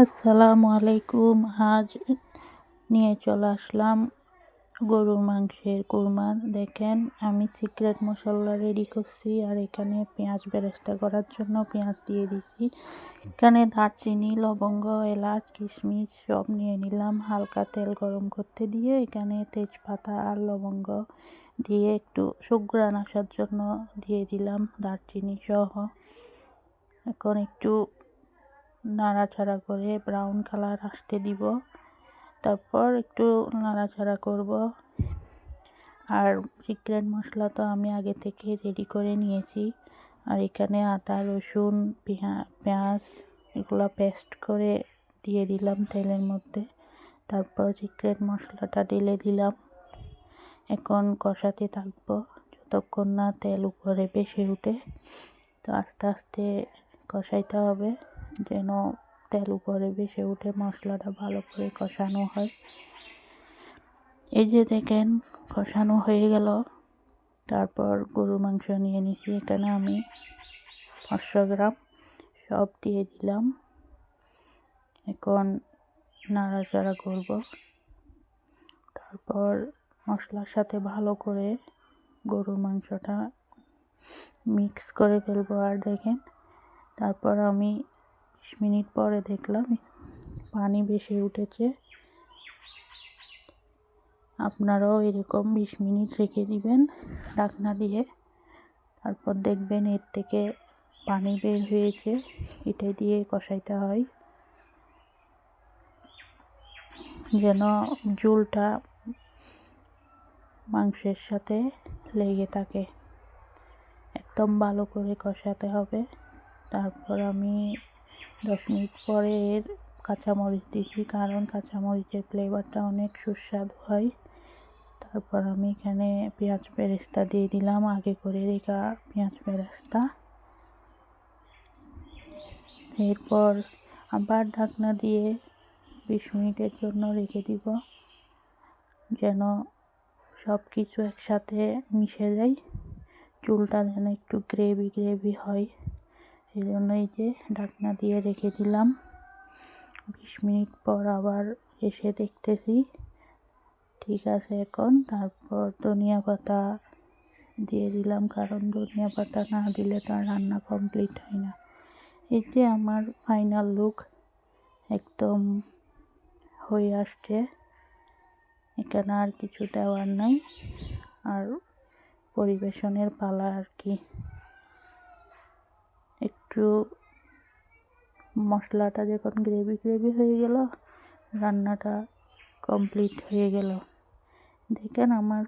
আসসালামু আলাইকুম। আজ নিয়ে চলে আসলাম গরুর মাংসের কুরমা। দেখেন, আমি সিক্রেট মশলা রেডি করছি, আর এখানে পেঁয়াজ বেরেস্তা করার জন্য পেঁয়াজ দিয়ে দিচ্ছি। এখানে দারচিনি, লবঙ্গ, এলাচ, কিশমিশ সব নিয়ে নিলাম। হালকা তেল গরম করতে দিয়ে এখানে তেজপাতা আর লবঙ্গ দিয়ে একটু সুঘ্রাণ আসার জন্য দিয়ে দিলাম দারচিনি সহ। এখন একটু নাড়াচাড়া করে ব্রাউন কালার আসতে দিব, তারপর একটু নাড়াচাড়া করব। আর সিক্রেট মশলা তো আমি আগে থেকে রেডি করে নিয়েছি। আর এখানে আদা, রসুন, পেঁয়াজ এগুলো পেস্ট করে দিয়ে দিলাম তেলের মধ্যে। তারপর সিক্রেট মশলাটা ঢেলে দিলাম। এখন কষাতে থাকবো যতক্ষণ না তেল উপরে ভেসে ওঠে। তো আস্তে আস্তে কষাইতে হবে যেন তেল উপরে ভেসে উঠে মশলাটা ভালো করে কষানো হয়। এই যে দেখেন, কষানো হয়ে গেল। তারপর গরুর মাংস নিয়ে নিয়েছি, এখানে আমি 500 গ্রাম সব দিয়ে দিলাম। এখন নাড়াচাড়া করব। তারপর মশলার সাথে ভালো করে গরুর মাংসটা মিক্স করে ফেলবো। আর দেখেন, তারপর আমি 20 মিনিট পরে দেখলাম পানি বেশি উঠেছে। আপনারাও এরকম 20 মিনিট রেখে দিবেন ঢাকনা দিয়ে। তারপর দেখবেন এর থেকে পানি বের হয়েছে। এটা দিয়ে কষাইতে হয় যেন ঝোলটা মাংসের সাথে লেগে থাকে। একদম ভালো করে কষাতে হবে। তারপর আমি 10 মিনিট পরে এর কাঁচামরিচ দিয়েছি, কারণ কাঁচামরিচের ফ্লেভারটা অনেক সুস্বাদু হয়। তারপর আমি এখানে পেঁয়াজ বেরেস্তা দিয়ে দিলাম, আগে করে রেখা পেঁয়াজ বেরেস্তা। এরপর আবার ঢাকনা দিয়ে 20 মিনিটের জন্য রেখে দিব যেন সব কিছু একসাথে মিশে যায়, চুলটা যেন একটু গ্রেভি গ্রেভি হয়। এই জন্য এই যে ঢাকনা দিয়ে রেখে দিলাম। 20 মিনিট পর আবার এসে দেখতেছি ঠিক আছে এখন। তারপর ধনিয়া পাতা দিয়ে দিলাম, কারণ ধনিয়া পাতা না দিলে তো আর রান্না কমপ্লিট হয় না। এই যে আমার ফাইনাল লুক একদম হয়ে আসছে। এখানে আর কিছু দেওয়ার নাই, আর পরিবেশনের পালা আর কি। একটু মশলাটা যখন গ্রেভি গ্রেভি হয়ে গেল, রান্নাটা কমপ্লিট হয়ে গেল। দেখেন আমার